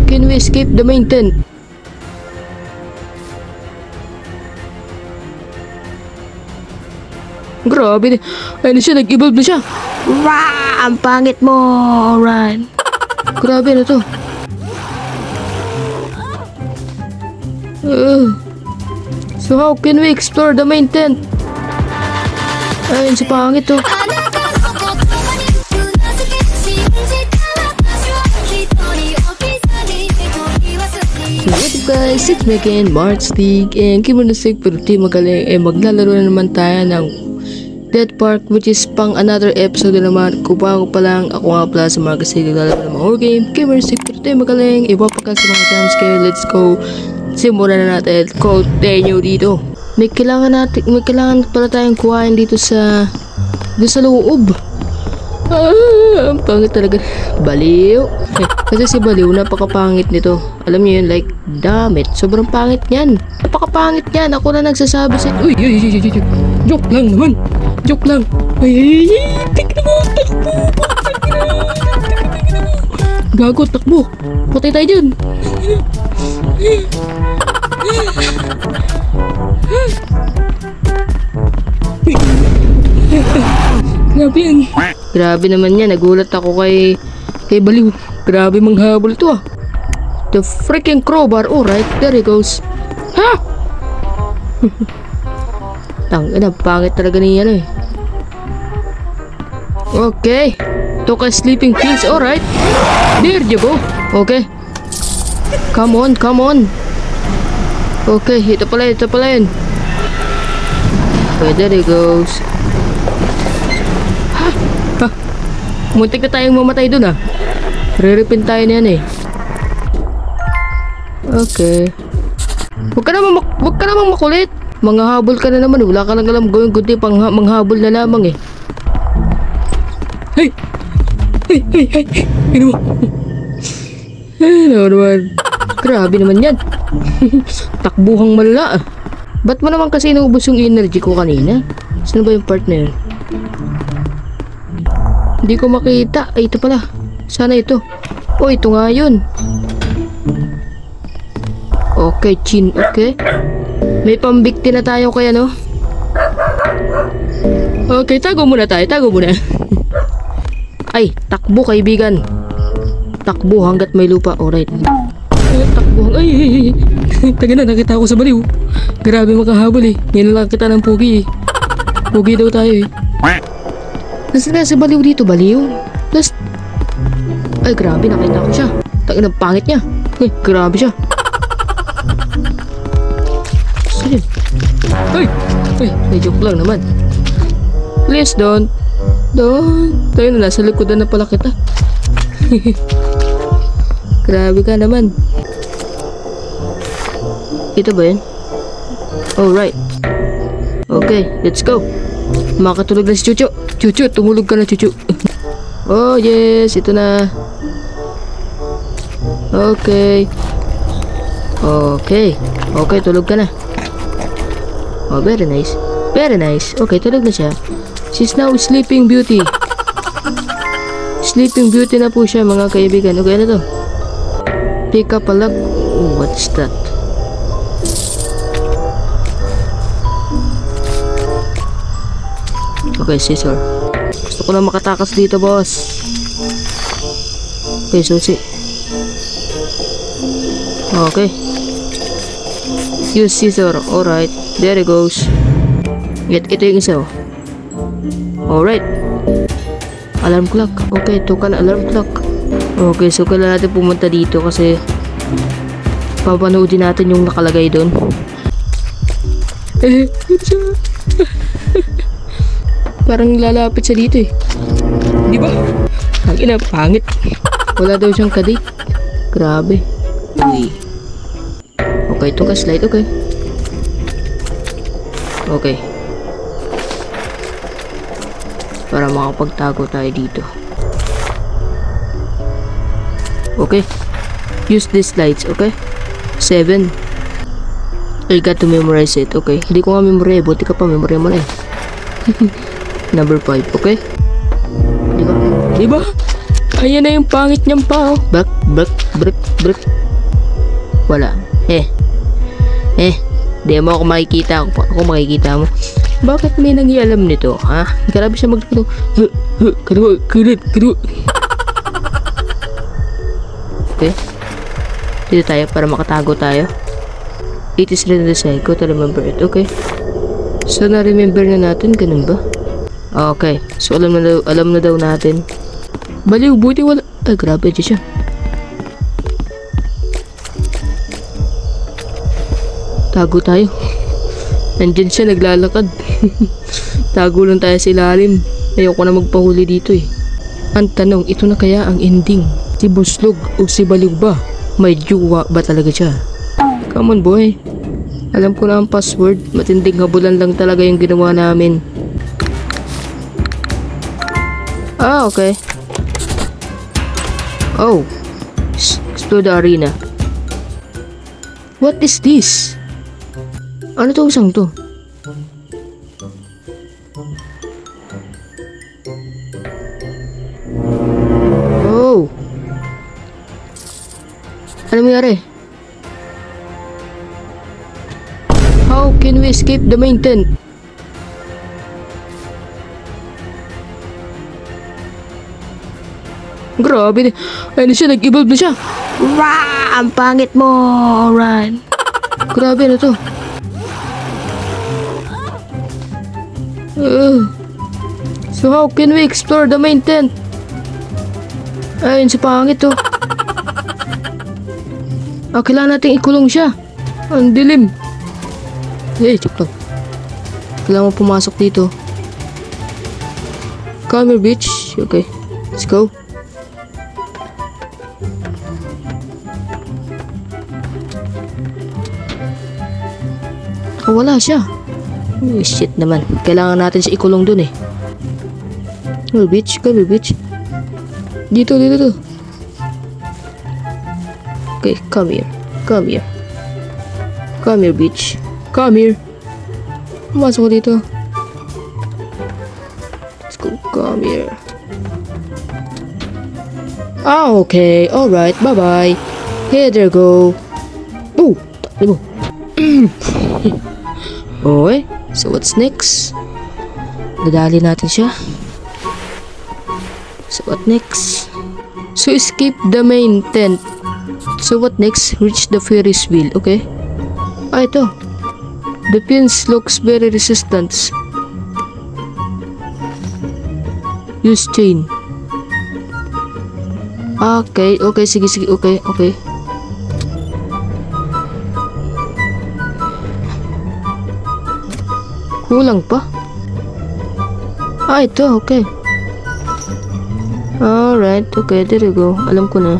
can we escape the main tent? Grabe, ayun na siya, nag-evolve na siya. Rah! Ang pangit mo, Ryan. Grabe na to. So how can we explore the main tent? Ayun, si pangit to. What's up guys, it's me again, Martstig, and Kimunasig, pero di magaling, maglalaro na naman tayo ng Dead Park, which is pang another episode na naman. Kung bago pa lang, ako nga pala sa mga kasi naglalaro ng mga horror game, Kimunasig, pero di magaling, ipapakas sa mga jumpscare. Let's go, simulan na natin, continue dito. May kailangan pala tayong kuhain dito sa loob. Ang pangit talaga. Baliw. Kasi si Baliw, napakapangit nito. Alam niyo yun, like, damit. Sobrang pangit niyan. Napakapangit niyan. Ako na nagsasabi sa... Uy. Joke lang naman. Joke lang. Ay. Tignan mo. Gago, takbo. Putay tayo dyan. Grabe yan. Grabe naman yan. Nagulat ako kay Baliw. Grabe manghabol ito ah. The freaking crowbar. Alright, there he goes. Ha? Tangina, pangit talaga niya eh. Okay. Took a sleeping pills. Alright. There you go. Okay. Come on. Okay, ito pala yun. Okay, there he goes. Ha? Muntik na tayong mamatay dun ah. Re-repin tayo na yan eh. Okay. Huwag ka namang makulit. Manghahabol ka na naman. Wala ka lang alam gawin kundi pang manghabol na lamang eh. Hey! Ano mo? Ano naman? Grabe naman yan. Takbuhang malala ah. Ba't mo naman kasi naubos yung energy ko kanina? Saan ba yung partner? Hindi ko makita. Ay, ito pala. Sana ito. Oh, ito nga yun. Okay, chin. Okay. May pambikti na tayo kaya, no? Okay, tago muna tayo. Ay, takbo kaibigan. Takbo hanggat may lupa. Alright. Takbo. Ay. Taga na, nakita ako sa Baliw. Grabe makahabol eh. Ngayon lang kita ng pugi eh. Pugi daw tayo eh. Nasaan na si Baliw dito? Baliw? Plus... Ay, grabe, nakita ko siya. Tangin ang pangit niya. Ay, grabe siya. Sige. Ay, may joke lang naman. Please don't. Tayo na, nasa likodan na pala kita. Grabe ka naman. Ito ba yun? Alright. Okay, let's go. Makatulog na si Chucho. Chucho, tumulog ka na, Chucho. Oh, yes. Ito na. Okay. Okay, tulog ka na. Oh, very nice. Okay, tulog na siya. She's now Sleeping Beauty. Sleeping Beauty na po siya, mga kaibigan. Okay, ano to? Pick up a lock. What's that? Okay, scissor. Gusto ko na makatakas dito, boss. Okay, susi. Okay. Use scissor. Alright. There it goes. Ito yung isa. Alright. Alarm clock. Okay, ito ka na alarm clock. Okay, so kailangan natin pumunta dito kasi papanoodin natin yung nakalagay doon. Parang lalapit siya dito eh. Di ba? Ang ina, pangit. Wala daw siyang kadate. Grabe. Uy. Okay, ito ka slide. Okay. Para makapagtago tayo dito. Okay. Use these slides. Okay. 7. I got to memorize it. Okay. Hindi ko nga memorize. Buti ka pa, memorize mo na eh. Number 5, okay? Diba? Ayan na yung pangit niyang pa. Brak, brak, brak, brak. Wala. Di mo ako makikita. Ako makikita mo. Bakit may nangialam nito, ha? Grabe siya magkano. Kano. Okay. Dito tayo para makatago tayo. It is written in the sky. Go to remember it. Okay. So, na-remember na natin. Ganun ba? Okay. So, alam na daw natin. Baliw, buti wala. Ay, grabe siya. Tago tayo. Nandyan siya, naglalakad. Tago lang tayo sa ilalim. Ayoko na magpahuli dito eh. Ang tanong, ito na kaya ang ending? Si Buslog o si Baliw ba? May juwa ba talaga siya? Come on boy. Alam ko na ang password. Matinding habulan lang talaga yung ginawa namin. Okay. Oh. Explore the arena. What is this? Ano to usang to? Oh. Ano nangyari? How can we escape the main tent? Grabe. Ayun na siya, nag-evolve na siya. Rah! Ang pangit mo! Run! Grabe na to. So how can we explore the main tent? Ayun si pangit to. Kailangan natin ikulong siya. Ang dilim. Check lang. Kailangan mo pumasok dito. Come here, bitch. Okay, let's go. Wala siya. Shit naman. Kailangan natin siya ikulong dun eh. Oh, bitch. Come here, bitch. Dito. Okay, come here. Come here, bitch. Come here. Masuk ko dito. Let's go. Come here. Okay. Alright. Bye-bye. Here, there go. Oh! Takli mo. Okay. So, what's next? Dadali natin siya. So, what next? So, escape the main tent. So, what next? Reach the Ferris wheel. Okay. Ito. The pins looks very resistant. Use chain. Okay. Sige. Okay. Kulang pa. Ito. Okay. Alright. Okay. There you go. Alam ko na.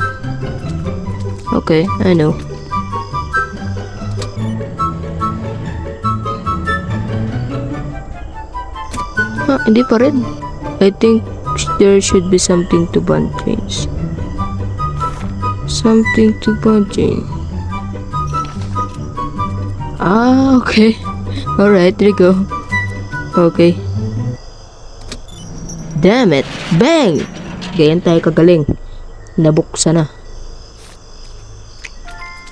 Okay. I know. Hindi pa rin. I think there should be something to bond chains. Something to bond chain. Okay. Alright, there you go. Okay. Damn it. Bang! Ganyan tayo kagaling. Nabuksan na.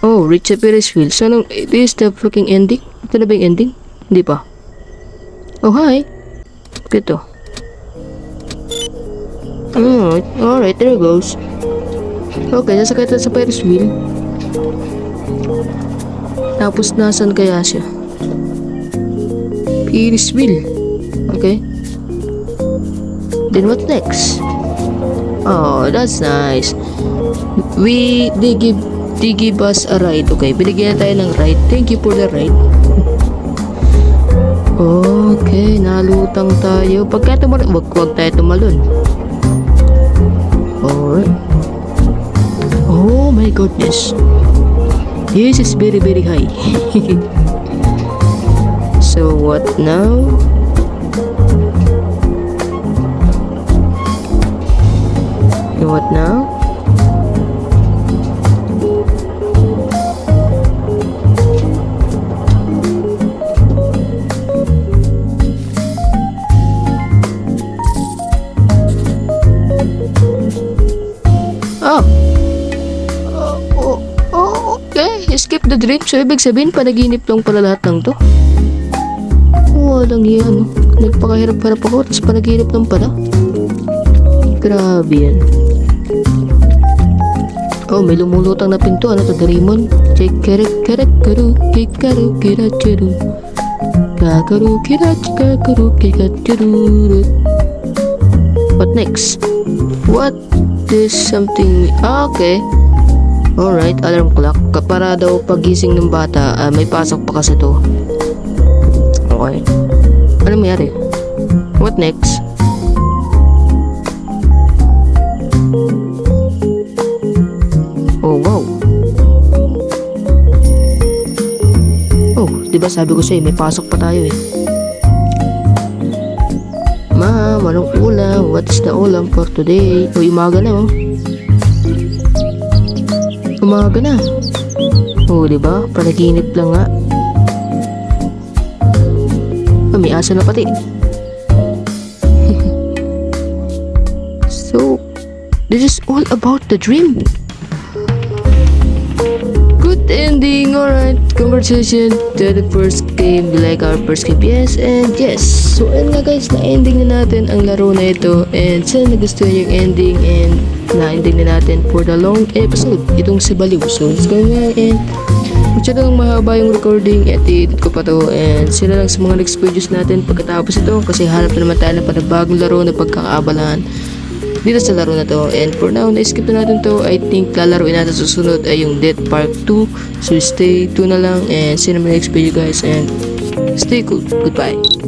Oh, reach the Ferris wheel. So, this is the fucking ending? Ito na ba yung ending? Hindi pa. Oh, hi. Ito. Alright, there it goes. Okay, sasakay tayo sa Ferris wheel. Tapos, nasan kaya siya? Ferris wheel. Okay. Then what next? Oh, that's nice. They give us a ride. Okay, binigyan tayo ng ride. Thank you for the ride. Okay, nalutang tayo. Pagka tumalon, wag tayo tumalon. Alright. Oh my goodness. This is very, very high. So what now? What now? escape the dream. So, ibig sabihin, panaginip lang pala lahat ng to. Walang yan. Nagpakahirap-harap ako, tapos panaginip lang pala. Grabe yan. Oh, may lumulutang na pinto. Ano to, Doraemon? Kakaru, kikaru, kiracharu. Kakaru, kiracharu, kikacharu. What next? What is something... okay. Alright, alarm clock. Para daw pagising ng bata, may pasok pa kasi to. Okay. Ano mayari? What next? Oh, wow. Oh, diba sabi ko sa'yo, may pasok pa tayo eh. Ma'am, anong ulam? What is the ulam for today? Oh, umaga na oh. Umaga na. Oh, diba? Panaginip lang nga. Oh, may aso na pati. So, this is all about the dream. Good ending, alright. Conversation to the first game. You like our first game? Yes and yes. So, ayun nga guys, na-ending na natin ang laro na ito. And sana nagustuhan yung ending and na-ending na natin for the long episode. Itong si Baliw. So, let's go nga and masyadong mahaba yung recording at i-edit ko pa to and sila lang sa mga next videos natin pagkatapos ito kasi hanap na naman tayo ng panibagong laro na pagkakaabalahan dito sa laro na to. And for now, na-skip na natin to. I think lalaroin natin susunod ay yung Death Park 2. So stay tuned na lang and see you in my next video guys and stay cool. Goodbye.